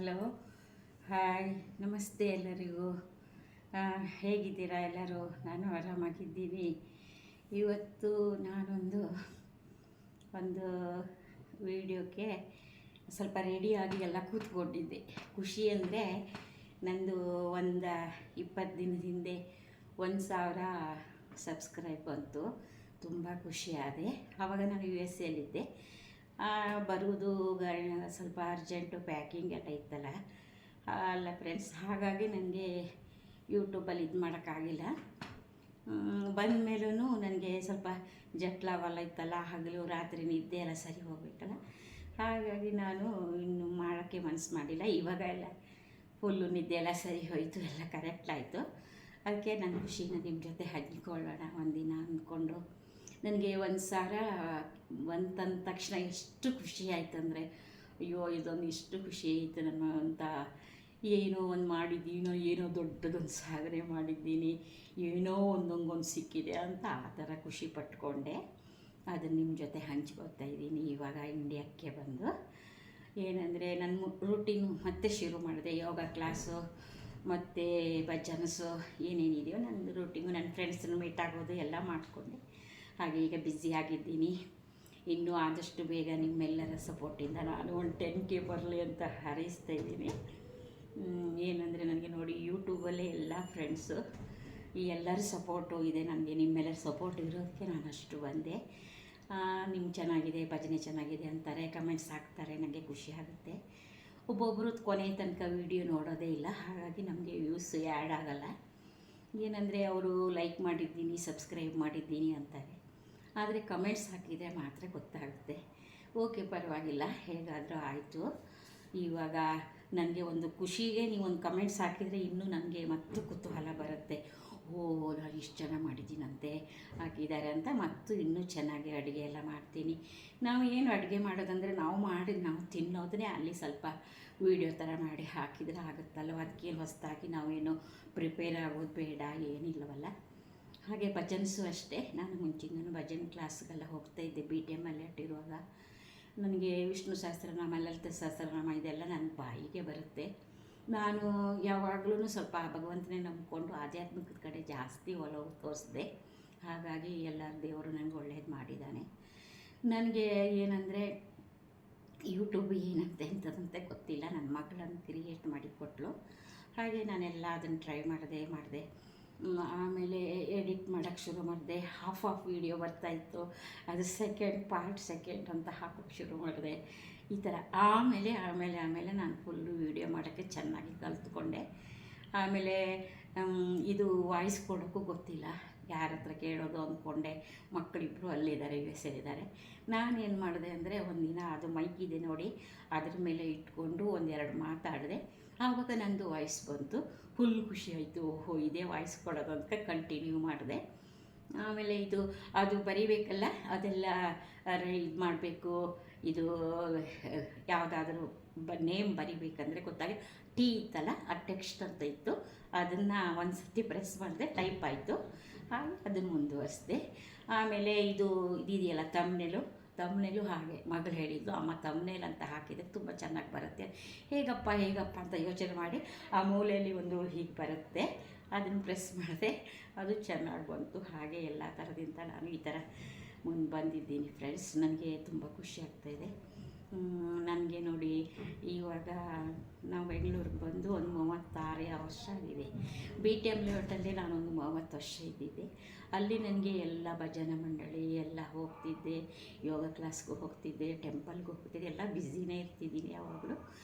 Hello, hi, ನಮಸ್ತೆ ಎಲ್ಲರಿಗೂ. ಹೇಗಿದ್ದೀರಾ ಎಲ್ಲರೂ? ನಾನು ಆರಾಮಾಗಿದ್ದೀನಿ. ಇವತ್ತು ನಾನೊಂದು ವಿಡಿಯೋಕ್ಕೆ ಸ್ವಲ್ಪ ರೆಡಿಯಾಗಿ ಎಲ್ಲ ಕೂತ್ಕೊಂಡಿದ್ದೆ. ಖುಷಿ ಅಂದರೆ ನಂದು 20 ದಿನದ ಹಿಂದೆ 1,000 ಸಬ್ಸ್ಕ್ರೈಬ್ ಬಂತು. ತುಂಬ ಖುಷಿಯಾದೆ. ಆವಾಗ ನಾನು USA ಬರುವುದು ಸ್ವಲ್ಪ ಅರ್ಜೆಂಟು, ಪ್ಯಾಕಿಂಗ್ ಎಲ್ಲ ಇತ್ತಲ್ಲ ಅಲ್ಲ ಫ್ರೆಂಡ್ಸ್. ಹಾಗಾಗಿ ನನಗೆ ಯೂಟ್ಯೂಬಲ್ಲಿ ಇದು ಮಾಡೋಕ್ಕಾಗಿಲ್ಲ. ಬಂದ ಮೇಲೂ ನನಗೆ ಸ್ವಲ್ಪ ಜಟ್ಲಾವೆಲ್ಲ ಇತ್ತಲ್ಲ, ಹಗಲು ರಾತ್ರಿ ನಿದ್ದೆ ಎಲ್ಲ ಸರಿ ಹೋಗಬೇಕಲ್ಲ. ಹಾಗಾಗಿ ನಾನು ಇನ್ನು ಮಾಡೋಕ್ಕೆ ಮನಸ್ಸು ಮಾಡಿಲ್ಲ. ಇವಾಗ ಎಲ್ಲ ಫುಲ್ಲು ನಿದ್ದೆ ಎಲ್ಲ ಸರಿ ಹೋಯಿತು, ಎಲ್ಲ ಕರೆಕ್ಟ್ ಆಯಿತು. ಅದಕ್ಕೆ ನನ್ನ ಖುಷಿನ ನಿಮ್ಮ ಜೊತೆ ಹಂಚ್ಕೊಳ್ಳೋಣ ಒಂದಿನ ಅಂದ್ಕೊಂಡು. ನನಗೆ 1,000 ಬಂತಂದ ತಕ್ಷಣ ಎಷ್ಟು ಖುಷಿ ಆಯಿತು ಅಂದರೆ, ಅಯ್ಯೋ ಇದೊಂದು ಇಷ್ಟು ಖುಷಿ ಆಯಿತು ನಾನು ಅಂತ. ಏನೋ ಒಂದು ಮಾಡಿದ್ದೀನೋ, ಏನೋ ದೊಡ್ಡದೊಂದು ಸಾಧನೆ ಮಾಡಿದ್ದೀನಿ, ಏನೋ ಒಂದೊಂದು ಸಿಕ್ಕಿದೆ ಅಂತ ಆ ಥರ ಖುಷಿ ಪಟ್ಕೊಂಡೆ. ಅದನ್ನು ನಿಮ್ಮ ಜೊತೆ ಹಂಚ್ಕೊತಾ ಇದ್ದೀನಿ. ಇವಾಗ ಇಂಡಿಯಾಕ್ಕೆ ಬಂದು ಏನಂದರೆ ನನ್ನ ರೂಟೀನು ಮತ್ತೆ ಶುರು ಮಾಡಿದೆ. ಯೋಗ ಕ್ಲಾಸು ಮತ್ತು ಭಜನಸು ಏನೇನಿದೆಯೋ ನನ್ನ ರೂಟೀನು, ನನ್ನ ಫ್ರೆಂಡ್ಸನ್ನು ಮೀಟ್ ಆಗೋದು ಎಲ್ಲ ಮಾಡಿಕೊಂಡೆ. ಹಾಗೆ ಈಗ ಬ್ಯುಸಿಯಾಗಿದ್ದೀನಿ. ಇನ್ನೂ ಆದಷ್ಟು ಬೇಗ ನಿಮ್ಮೆಲ್ಲರ ಸಪೋರ್ಟಿಂದ ನಾನು ಒಂದು 10K ಬರಲಿ ಅಂತ ಹಾರೈಸ್ತಾ ಇದ್ದೀನಿ. ಏನಂದರೆ ನನಗೆ ನೋಡಿ, ಯೂಟ್ಯೂಬಲ್ಲೇ ಎಲ್ಲ ಫ್ರೆಂಡ್ಸು, ಈ ಎಲ್ಲರ ಸಪೋರ್ಟು ಇದೆ ನನಗೆ. ನಿಮ್ಮೆಲ್ಲರ ಸಪೋರ್ಟ್ ಇರೋದಕ್ಕೆ ನಾನು ಅಷ್ಟು ಬಂದೆ. ನಿಮ್ಮ ಚೆನ್ನಾಗಿದೆ, ಭಜನೆ ಚೆನ್ನಾಗಿದೆ ಅಂತಾರೆ, ಕಮೆಂಟ್ಸ್ ಹಾಕ್ತಾರೆ, ನನಗೆ ಖುಷಿ ಆಗುತ್ತೆ. ಒಬ್ಬೊಬ್ಬರು ಕೊನೆ ತನಕ ವೀಡಿಯೋ ನೋಡೋದೇ ಇಲ್ಲ, ಹಾಗಾಗಿ ನಮಗೆ ವ್ಯೂಸ್ ಆ್ಯಡ್ ಆಗೋಲ್ಲ. ಏನಂದರೆ ಅವರು ಲೈಕ್ ಮಾಡಿದ್ದೀನಿ, ಸಬ್ಸ್ಕ್ರೈಬ್ ಮಾಡಿದ್ದೀನಿ ಅಂತಾರೆ, ಆದರೆ ಕಮೆಂಟ್ಸ್ ಹಾಕಿದರೆ ಮಾತ್ರ ಗೊತ್ತಾಗುತ್ತೆ. ಓಕೆ, ಪರವಾಗಿಲ್ಲ, ಹೇಗಾದರೂ ಆಯಿತು. ಇವಾಗ ನನಗೆ ಒಂದು ಖುಷಿಗೆ ನೀವೊಂದು ಕಮೆಂಟ್ಸ್ ಹಾಕಿದರೆ ಇನ್ನೂ ನನಗೆ ಮತ್ತು ಕುತೂಹಲ ಬರುತ್ತೆ. ನಾನು ಇಷ್ಟು ಚೆನ್ನಾಗಿ ಮಾಡಿದ್ದೀನಂತೆ, ಹಾಕಿದ್ದಾರೆ ಅಂತ. ಮತ್ತು ಇನ್ನೂ ಚೆನ್ನಾಗಿ ಅಡುಗೆ ಎಲ್ಲ ಮಾಡ್ತೀನಿ. ನಾವು ಏನು ಅಡುಗೆ ಮಾಡೋದಂದರೆ, ನಾವು ತಿನ್ನೋದನ್ನೇ ಅಲ್ಲಿ ಸ್ವಲ್ಪ ವೀಡಿಯೋ ಥರ ಮಾಡಿ ಹಾಕಿದರೆ ಆಗುತ್ತಲ್ಲ. ಅದಕ್ಕೇನು ಹೊಸದಾಗಿ ನಾವೇನು ಪ್ರಿಪೇರ್ ಆಗೋದು ಬೇಡ, ಏನಿಲ್ಲವಲ್ಲ. ಹಾಗೆ ಭಜನ್ಸು ಅಷ್ಟೇ. ನಾನು ಮುಂಚಿನ ಭಜನ್ ಕ್ಲಾಸ್ಗೆಲ್ಲ ಹೋಗ್ತಾಯಿದ್ದೆ BTM ಇರುವಾಗ. ನನಗೆ ವಿಷ್ಣು ಸಹಸ್ರನಾಮ, ಲಲಿತ ಸಹಸ್ರನಾಮ ಇದೆಲ್ಲ ನನ್ನ ಬಾಯಿಗೆ ಬರುತ್ತೆ. ನಾನು ಯಾವಾಗಲೂ ಸ್ವಲ್ಪ ಭಗವಂತನೇ ನಂಬಿಕೊಂಡು ಆಧ್ಯಾತ್ಮಿಕದ ಕಡೆ ಜಾಸ್ತಿ ಒಲವು ತೋರಿಸಿದೆ. ಹಾಗಾಗಿ ಎಲ್ಲರ ದೇವರು ನನಗೆ ಒಳ್ಳೇದು ಮಾಡಿದ್ದಾನೆ. ನನಗೆ ಏನಂದರೆ ಯೂಟ್ಯೂಬ್ ಏನಂತೆ ಎಂಥದಂತೆ ಗೊತ್ತಿಲ್ಲ. ನನ್ನ ಮಗಳನ್ನು ಕ್ರಿಯೇಟ್ ಮಾಡಿ ಕೊಟ್ಟಳು. ಹಾಗೆ ನಾನೆಲ್ಲ ಅದನ್ನು ಟ್ರೈ ಮಾಡಿದೆ. ಆಮೇಲೆ ಎಡಿಟ್ ಮಾಡೋಕ್ಕೆ ಶುರು ಮಾಡಿದೆ. ಹಾಫ್ ವೀಡಿಯೋ ಬರ್ತಾಯಿತ್ತು, ಅದು ಸೆಕೆಂಡ್ ಅಂತ ಹಾಕೋಕ್ಕೆ ಶುರು ಮಾಡಿದೆ. ಈ ಥರ ಆಮೇಲೆ ನಾನು ಫುಲ್ಲು ವೀಡಿಯೋ ಮಾಡೋಕ್ಕೆ ಚೆನ್ನಾಗಿ ಕಲಿತ್ಕೊಂಡೆ. ಆಮೇಲೆ ಇದು ವಾಯ್ಸ್ ಕೊಡೋಕ್ಕೂ ಗೊತ್ತಿಲ್ಲ, ಯಾರ ಹತ್ರ ಕೇಳೋದು ಅಂದ್ಕೊಂಡೆ. ಮಕ್ಕಳಿಬ್ಬರು ಅಲ್ಲಿದ್ದಾರೆ, USA ನಾನೇನು ಮಾಡಿದೆ ಅಂದರೆ, ಒಂದಿನ ಅದು ಮೈಕಿದೆ ನೋಡಿ, ಅದ್ರ ಮೇಲೆ ಇಟ್ಕೊಂಡು ಒಂದೆರಡು ಮಾತಾಡಿದೆ. ಆವಾಗ ನಂದು ವಾಯ್ಸ್ ಬಂತು. ಫುಲ್ ಖುಷಿ ಆಯಿತು. ಓಹೋ, ಇದೇ ವಾಯ್ಸ್ ಕೊಡೋದು ಅಂತ ಕಂಟಿನ್ಯೂ ಮಾಡಿದೆ. ಆಮೇಲೆ ಅದು ಬರಿಬೇಕಲ್ಲ, ಅದೆಲ್ಲ ಇದು ಮಾಡಬೇಕು. ಇದು ಯಾವುದಾದ್ರೂ ನೇಮ್ ಬರಿಬೇಕಂದ್ರೆ ಗೊತ್ತಾಗಿ T ಇತ್ತಲ್ಲ, ಆ ಟೆಕ್ಸ್ಟ್ ಅಂತ ಇತ್ತು, ಅದನ್ನು ಒಂದು ಸರ್ತಿ ಪ್ರೆಸ್ ಮಾಡಿದೆ, ಟೈಪ್ ಆಯಿತು. ಹಾಗೆ ಅದನ್ನು ಮುಂದುವರಿಸಿದೆ. ಆಮೇಲೆ ಇದೆಯಲ್ಲ ತಮ್ನೇಲು ಹಾಗೆ ಮಗಳು ಹೇಳಿದ್ದು, ಅಮ್ಮ ತಮ್ನೇಲ್ ಅಂತ ಹಾಕಿದರೆ ತುಂಬ ಚೆನ್ನಾಗಿ ಬರುತ್ತೆ, ಹೇಗಪ್ಪ ಅಂತ ಯೋಚನೆ ಮಾಡಿ ಆ ಮೂಲೆಯಲ್ಲಿ ಒಂದು ಹೀಗೆ ಬರುತ್ತೆ, ಅದನ್ನು ಪ್ರೆಸ್ ಮಾಡಿದೆ, ಅದು ಚೆನ್ನಾಗಿ ಬಂತು. ಹಾಗೆ ಎಲ್ಲ ಥರದಿಂದ ನಾನು ಈ ಥರ ಮುಂದೆ ಬಂದಿದ್ದೀನಿ ಫ್ರೆಂಡ್ಸ್. ನನಗೆ ತುಂಬ ಖುಷಿ ಆಗ್ತಾಯಿದೆ. ನನಗೆ ನೋಡಿ, ಇವಾಗ ನಾವು ಬೆಂಗಳೂರಿಗೆ ಬಂದು ಒಂದು 36 ವರ್ಷ ಆಗಿದೆ. BTM ನಾನೊಂದು 30 ವರ್ಷ ಇದ್ದಿದ್ದೆ. ಅಲ್ಲಿ ನನಗೆ ಎಲ್ಲ ಭಜನಾ ಮಂಡಳಿ ಎಲ್ಲ ಹೋಗ್ತಿದ್ದೆ, ಯೋಗ ಕ್ಲಾಸ್ಗೂ ಹೋಗ್ತಿದ್ದೆ, ಟೆಂಪಲ್ಗೆ ಹೋಗ್ತಿದ್ದೆ, ಎಲ್ಲ ಬ್ಯುಸಿನೇ ಇರ್ತಿದ್ದೀನಿ ಯಾವಾಗಲೂ.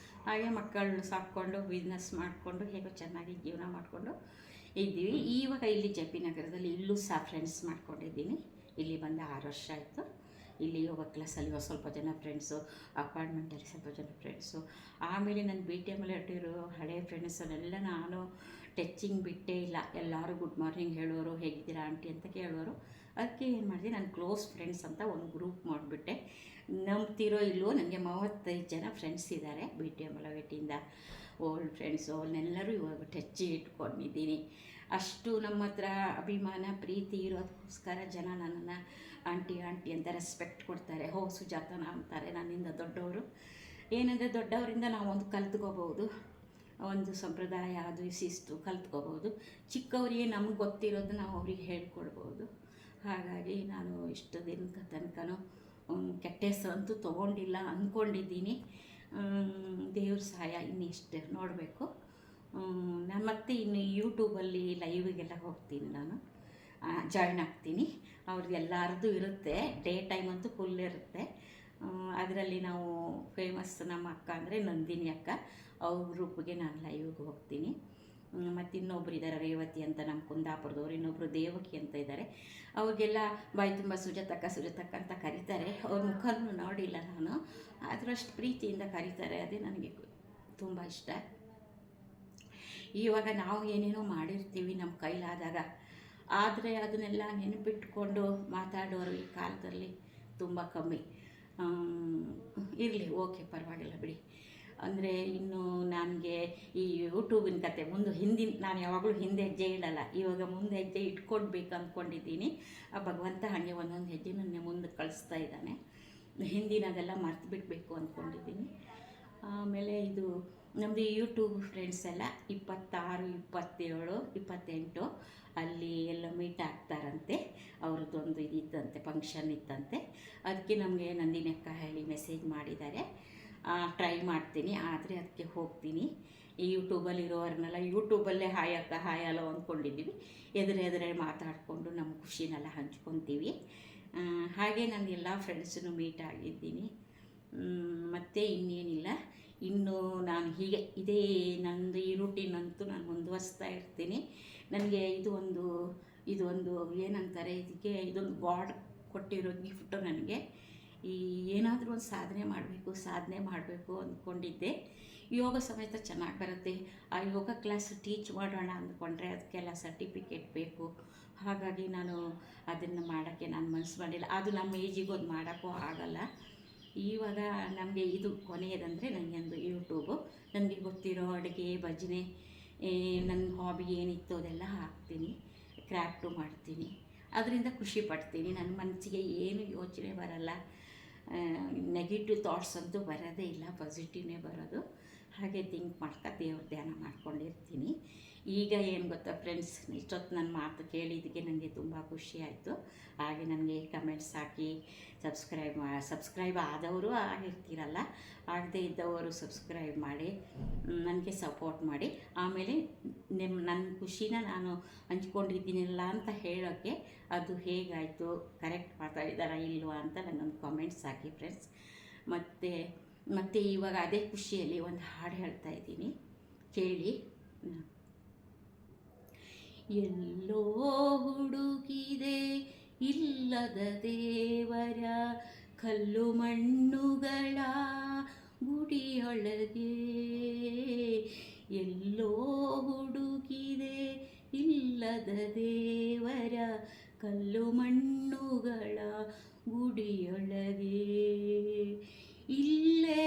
ಹಾಗೆ ಮಕ್ಕಳನ್ನು ಸಾಕ್ಕೊಂಡು ಬಿಸ್ನೆಸ್ ಮಾಡಿಕೊಂಡು ಹೇಗೋ ಚೆನ್ನಾಗಿ ಜೀವನ ಮಾಡಿಕೊಂಡು ಇದ್ದೀವಿ. ಇವಾಗ ಇಲ್ಲಿ JP ನಗರದಲ್ಲಿ ಇಲ್ಲೂ ಸಹ ಫ್ರೆಂಡ್ಸ್ ಮಾಡ್ಕೊಂಡಿದ್ದೀನಿ. ಇಲ್ಲಿ ಬಂದು 6 ವರ್ಷ ಆಯಿತು. ಇಲ್ಲಿ ಯೋಗ ಕ್ಲಾಸಲ್ಲಿ ಸ್ವಲ್ಪ ಜನ ಫ್ರೆಂಡ್ಸು, ಅಪಾರ್ಟ್ಮೆಂಟಲ್ಲಿ ಸ್ವಲ್ಪ ಜನ ಫ್ರೆಂಡ್ಸು. ಆಮೇಲೆ ನನ್ನ BTM ಇಟ್ಟಿರೋ ಹಳೆಯ ಫ್ರೆಂಡ್ಸನ್ನೆಲ್ಲ ನಾನು ಟಚಿಂಗ್ ಬಿಟ್ಟೇ ಇಲ್ಲ. ಎಲ್ಲರೂ ಗುಡ್ ಮಾರ್ನಿಂಗ್ ಹೇಳೋರು, ಹೇಗಿದ್ದೀರಾ ಆಂಟಿ ಅಂತ ಕೇಳೋರು. ಅದಕ್ಕೆ ಏನು ಮಾಡಿದೆ, ನನ್ನ ಕ್ಲೋಸ್ ಫ್ರೆಂಡ್ಸ್ ಅಂತ ಒಂದು ಗ್ರೂಪ್ ಮಾಡಿಬಿಟ್ಟೆ. ನಂಬ್ತಿರೋ ಇಲ್ಲವೋ, ನನಗೆ 35 ಜನ ಫ್ರೆಂಡ್ಸ್ ಇದ್ದಾರೆ BTM ಓಲ್ಡ್ ಫ್ರೆಂಡ್ಸು. ಅವನ್ನೆಲ್ಲರೂ ಇವಾಗ ಟಚ್ಚಿಗೆ ಇಟ್ಕೊಂಡಿದ್ದೀನಿ. ಅಷ್ಟು ನಮ್ಮ ಹತ್ರ ಅಭಿಮಾನ ಪ್ರೀತಿ ಇರೋದಕ್ಕೋಸ್ಕರ ಜನ ನನ್ನನ್ನು ಆಂಟಿ ಅಂತ ರೆಸ್ಪೆಕ್ಟ್ ಕೊಡ್ತಾರೆ. ಸುಜಾತನ ಅಂತಾರೆ, ನನ್ನಿಂದ ದೊಡ್ಡವರು. ಏನಂದರೆ ದೊಡ್ಡವರಿಂದ ನಾವೊಂದು ಕಲ್ತ್ಕೋಬೋದು, ಒಂದು ಸಂಪ್ರದಾಯ ಅದು ಶಿಸ್ತು ಕಲ್ತ್ಕೋಬೋದು. ಚಿಕ್ಕವರಿಗೆ ನಮಗೆ ಗೊತ್ತಿರೋದು ನಾವು ಅವ್ರಿಗೆ ಹೇಳ್ಕೊಡ್ಬೋದು. ಹಾಗಾಗಿ ನಾನು ಇಷ್ಟು ದಿನದ ತನಕನೂ ಕೆಟ್ಟ ಹೆಸರಂತೂ ತೊಗೊಂಡಿಲ್ಲ ಅಂದ್ಕೊಂಡಿದ್ದೀನಿ. ದೇವ್ರ ಸಹಾಯ ಇನ್ನಿಷ್ಟು ನೋಡಬೇಕು. ನಾನು ಮತ್ತೆ ಇನ್ನು ಯೂಟ್ಯೂಬಲ್ಲಿ ಲೈವಿಗೆಲ್ಲ ಹೋಗ್ತೀನಿ, ನಾನು ಜಾಯ್ನ್ ಆಗ್ತೀನಿ. ಅವ್ರದ್ದು ಎಲ್ಲರದ್ದು ಇರುತ್ತೆ, ಡೇ ಟೈಮ್ ಅಂತೂ ಫುಲ್ ಇರುತ್ತೆ. ಅದರಲ್ಲಿ ನಾವು ಫೇಮಸ್ ನಮ್ಮ ಅಕ್ಕ ಅಂದರೆ ನಂದಿನಿ ಅಕ್ಕ, ಅವ್ರ ಗ್ರೂಪ್ಗೆ ನಾನು ಲೈವ್ಗೆ ಹೋಗ್ತೀನಿ. ಮತ್ತು ಇನ್ನೊಬ್ರು ಇದ್ದಾರೆ ರೇವತಿ ಅಂತ, ನಮ್ಮ ಕುಂದಾಪುರದವ್ರು. ಇನ್ನೊಬ್ಬರು ದೇವಕಿ ಅಂತ ಇದ್ದಾರೆ. ಅವ್ರಿಗೆಲ್ಲ ಬಾಯಿ ತುಂಬ ಸುಜಾತಕ್ಕ ಅಂತ ಕರೀತಾರೆ. ಅವ್ರ ಮುಖನೂ ನೋಡಿಲ್ಲ ನಾನು, ಆದರೂ ಅಷ್ಟು ಪ್ರೀತಿಯಿಂದ ಕರೀತಾರೆ. ಅದೇ ನನಗೆ ತುಂಬ ಇಷ್ಟ. ಇವಾಗ ನಾವು ಏನೇನೋ ಮಾಡಿರ್ತೀವಿ ನಮ್ಮ ಕೈಲಾದಾಗ, ಆದರೆ ಅದನ್ನೆಲ್ಲ ನೆನಪಿಟ್ಕೊಂಡು ಮಾತಾಡೋರು ಈ ಕಾಲದಲ್ಲಿ ತುಂಬ ಕಮ್ಮಿ. ಇರಲಿ, ಓಕೆ, ಪರವಾಗಿಲ್ಲ ಬಿಡಿ. ಅಂದರೆ ಇನ್ನು ನನಗೆ ಈ ಯೂಟ್ಯೂಬಿನ ಕತೆ ಹಿಂದಿನ ನಾನು ಯಾವಾಗಲೂ ಹಿಂದೆ ಹೆಜ್ಜೆ ಇಡಲ್ಲ. ಇವಾಗ ಮುಂದೆ ಹೆಜ್ಜೆ ಇಟ್ಕೊಡ್ಬೇಕು ಅಂದ್ಕೊಂಡಿದ್ದೀನಿ. ಆ ಭಗವಂತ ಹಾಗೆ ಒಂದೊಂದು ಹೆಜ್ಜೆ ನನ್ನ ಮುಂದೆ ಕಳಿಸ್ತಾ ಇದ್ದಾನೆ. ಹಿಂದಿನದೆಲ್ಲ ಮರ್ತು ಬಿಡಬೇಕು ಅಂದ್ಕೊಂಡಿದ್ದೀನಿ. ಆಮೇಲೆ ಇದು ನಮ್ಮದು ಯೂಟ್ಯೂಬ್ ಫ್ರೆಂಡ್ಸ್ ಎಲ್ಲ 26, 27, 28 ಅಲ್ಲಿ ಎಲ್ಲ ಮೀಟ್ ಆಗ್ತಾರಂತೆ. ಅವ್ರದ್ದೊಂದು ಇದಿತ್ತಂತೆ, ಫಂಕ್ಷನ್ ಇತ್ತಂತೆ. ಅದಕ್ಕೆ ನಮಗೆ ನಂದಿನಿ ಅಕ್ಕ ಹೇಳಿ ಮೆಸೇಜ್ ಮಾಡಿದ್ದಾರೆ. ಟ್ರೈ ಮಾಡ್ತೀನಿ, ಆದರೆ ಅದಕ್ಕೆ ಹೋಗ್ತೀನಿ. ಈ ಯೂಟ್ಯೂಬಲ್ಲಿ ಇರೋವ್ರನ್ನೆಲ್ಲ ಯೂಟ್ಯೂಬಲ್ಲೇ ಹಾಯ್ ಅಕ್ಕ ಹಾಯ್ ಅಲೋ ಅಂದ್ಕೊಂಡಿದ್ದೀವಿ. ಎದುರೆ ಮಾತಾಡಿಕೊಂಡು ನಮ್ಮ ಖುಷಿನೆಲ್ಲ ಹಂಚ್ಕೊತೀವಿ. ಹಾಗೆ ನಾನು ಎಲ್ಲ ಫ್ರೆಂಡ್ಸನ್ನು ಮೀಟ್ ಆಗಿದ್ದೀನಿ. ಮತ್ತು ಇನ್ನೇನಿಲ್ಲ, ಇನ್ನು ನಾನು ಹೀಗೆ ಇದೇ ನನ್ನದು ಈ ರೂಟೀನ್ ಅಂತೂ ನಾನು ಮುಂದುವರಿಸ್ತಾ ಇರ್ತೀನಿ. ನನಗೆ ಇದು ಒಂದು ಏನಂತಾರೆ ಇದಕ್ಕೆ, ಇದೊಂದು ಗಾಡ್ ಕೊಟ್ಟಿರೋ ಗಿಫ್ಟು ನನಗೆ. ಈ ಏನಾದರೂ ಒಂದು ಸಾಧನೆ ಮಾಡಬೇಕು ಅಂದ್ಕೊಂಡಿದ್ದೆ. ಯೋಗ ಸಮೇತ ಚೆನ್ನಾಗಿ ಬರುತ್ತೆ. ಆ ಯೋಗ ಕ್ಲಾಸ್ ಟೀಚ್ ಮಾಡೋಣ ಅಂದ್ಕೊಂಡ್ರೆ ಅದಕ್ಕೆಲ್ಲ ಸರ್ಟಿಫಿಕೇಟ್ ಬೇಕು. ಹಾಗಾಗಿ ನಾನು ಅದನ್ನು ಮಾಡೋಕ್ಕೆ ನಾನು ಮನಸ್ಸು ಮಾಡಿಲ್ಲ. ಅದು ನಮ್ಮ ಏಜಿಗೆ ಒಂದು ಮಾಡೋಕ್ಕೂ ಆಗಲ್ಲ. ಇವಾಗ ನಮಗೆ ಇದು ಕೊನೆಯದಂದರೆ ನನಗೊಂದು ಯೂಟ್ಯೂಬು. ನನಗೆ ಗೊತ್ತಿರೋ ಅಡುಗೆ, ಭಜನೆ, ನನ್ನ ಹಾಬಿ ಏನಿತ್ತು ಅದೆಲ್ಲ ಹಾಕ್ತೀನಿ, ಕ್ರಾಫ್ಟು ಮಾಡ್ತೀನಿ. ಅದರಿಂದ ಖುಷಿ ಪಡ್ತೀನಿ. ನನ್ನ ಮನಸ್ಸಿಗೆ ಏನು ಯೋಚನೆ ಬರಲ್ಲ, ನೆಗೆಟಿವ್ ಥಾಟ್ಸ್ ಅಂತೂ ಬರೋದೇ ಇಲ್ಲ, ಪಾಸಿಟಿವ್ನೇ ಬರೋದು. ಹಾಗೆ ಥಿಂಕ್ ದೇವ್ರ ಧ್ಯಾನ ಮಾಡ್ಕೊಂಡಿರ್ತೀನಿ. ಈಗ ಏನು ಗೊತ್ತಾ ಫ್ರೆಂಡ್ಸ್, ಇಷ್ಟೊತ್ತು ನನ್ನ ಮಾತು ನನಗೆ ತುಂಬ ಖುಷಿ ಆಯಿತು. ಹಾಗೆ ನನಗೆ ಕಮೆಂಟ್ಸ್ ಹಾಕಿ ಸಬ್ಸ್ಕ್ರೈಬ್ ಆದವರು ಆಗಿರ್ತೀರಲ್ಲ, ಆಗದೇ ಇದ್ದವರು ಸಬ್ಸ್ಕ್ರೈಬ್ ಮಾಡಿ ನನಗೆ ಸಪೋರ್ಟ್ ಮಾಡಿ. ಆಮೇಲೆ ನನ್ನ ಖುಷಿನ ನಾನು ಹಂಚ್ಕೊಂಡಿದ್ದೀನಿಲ್ಲ ಅಂತ ಹೇಳೋಕ್ಕೆ, ಅದು ಹೇಗಾಯಿತು, ಕರೆಕ್ಟ್ ಮಾತಾಡಿದಾರ ಇಲ್ವಾ ಅಂತ ನನಗೊಂದು ಕಾಮೆಂಟ್ಸ್ ಹಾಕಿ ಫ್ರೆಂಡ್ಸ್. ಮತ್ತು ಇವಾಗ ಅದೇ ಖುಷಿಯಲ್ಲಿ ಒಂದು ಹಾಡು ಹೇಳ್ತಾ ಇದ್ದೀನಿ, ಕೇಳಿ. ಎಲ್ಲೋ ಹುಡುಕಿದೆ ಇಲ್ಲದ ದೇವರ ಕಲ್ಲು ಮಣ್ಣುಗಳ ಗುಡಿಯೊಳಗೆ, ಎಲ್ಲೋ ಹುಡುಕಿದೆ ಇಲ್ಲದ ದೇವರ ಕಲ್ಲು ಮಣ್ಣುಗಳ ಗುಡಿಯೊಳಗೆ, ಇಲ್ಲೇ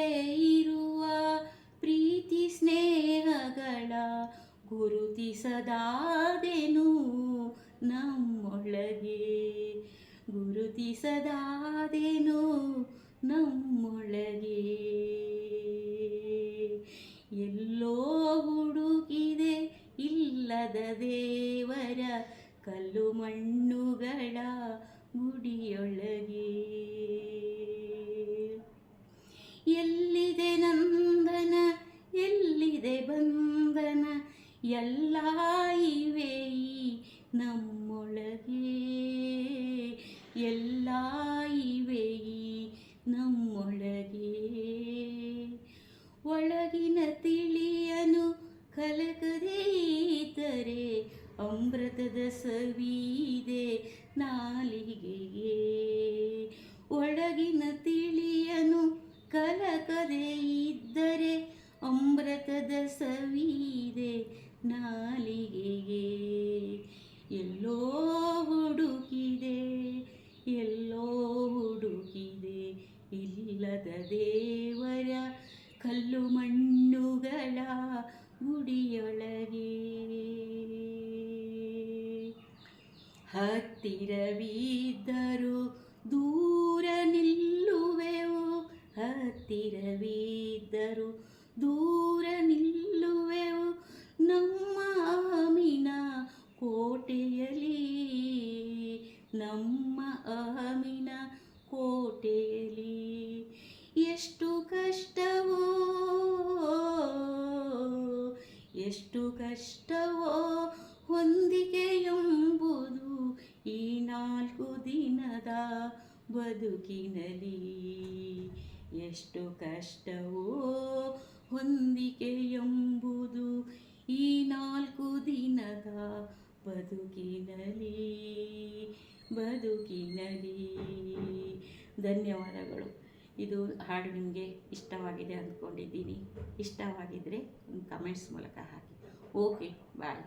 ಇರುವ ಪ್ರೀತಿ ಸ್ನೇಹಗಳ ಗುರುತಿಸದಾದೆನು ನಮ್ಮೊಳಗೆ, ಗುರುತಿಸದಾದೆನು ನಮ್ಮೊಳಗೆ, ಎಲ್ಲೋ ಹುಡುಕಿದೆ ಇಲ್ಲದ ದೇವರ ಕಲ್ಲು ಮಣ್ಣುಗಳ ಗುಡಿಯೊಳಗೆ, ಎಲ್ಲಿದೆ ನಂದನ ಎಲ್ಲಿದೆ ಬಂಧನ ಎಲ್ಲ ಇವೆ ನಮ್ಮೊಳಗೆ, ಎಲ್ಲ ಇವೆ ನಮ್ಮೊಳಗೆ, ಒಳಗಿನ ತಿಳಿಯನು ಕಲಕದೇ ಇದ್ದರೆ ಅಮೃತದ ಸವಿದೆ ನಾಲಿಗೆಗೆ, ಒಳಗಿನ ತಿಳಿಯನು ಕಲಕದೇ ಇದ್ದರೆ ಅಮೃತದ ಸವಿದೆ ನಾಲಿಗೆಗೆ, ಎಲ್ಲೋ ಹುಡುಕಿದೆ ಎಲ್ಲೋ ಹುಡುಕಿದೆ ಇಲ್ಲದ ದೇವರ ಕಲ್ಲು ಮಣ್ಣುಗಳ ಗುಡಿಯೊಳಗೆ, ಹತ್ತಿರವಿದ್ದರೂ ದೂರ ನಿಲ್ಲುವೆವು, ಹತ್ತಿರವಿದ್ದರೂ ಇದ್ದರು ದೂರ ನಿಲ್ಲುವೆವು ನಮ್ಮ ಆಮಿನ ಕೋಟೆಯಲ್ಲಿ, ನಮ್ಮ ಆಮಿನ ಕೋಟೆಯಲ್ಲಿ. ಎಷ್ಟು ಕಷ್ಟವೋ ಎಷ್ಟು ಕಷ್ಟವೋ ಹೊಂದಿಕೆ ಎಂಬುದು ಈ 4 ದಿನದ ಬದುಕಿನಲ್ಲಿ. ಎಷ್ಟು ಕಷ್ಟವೋ ಹೊಂದಿಕೆ ಎಂಬುದು ಈ 4 ದಿನದ ಬದುಕಿನಲ್ಲಿ. ಧನ್ಯವಾದಗಳು. ಇದು ಹಾಡು ನಿಮಗೆ ಇಷ್ಟವಾಗಿದೆ ಅಂದ್ಕೊಂಡಿದ್ದೀನಿ. ಇಷ್ಟವಾಗಿದ್ದರೆ ಕಮೆಂಟ್ಸ್ ಮೂಲಕ ಹಾಕಿ. ಓಕೆ, ಬಾಯ್.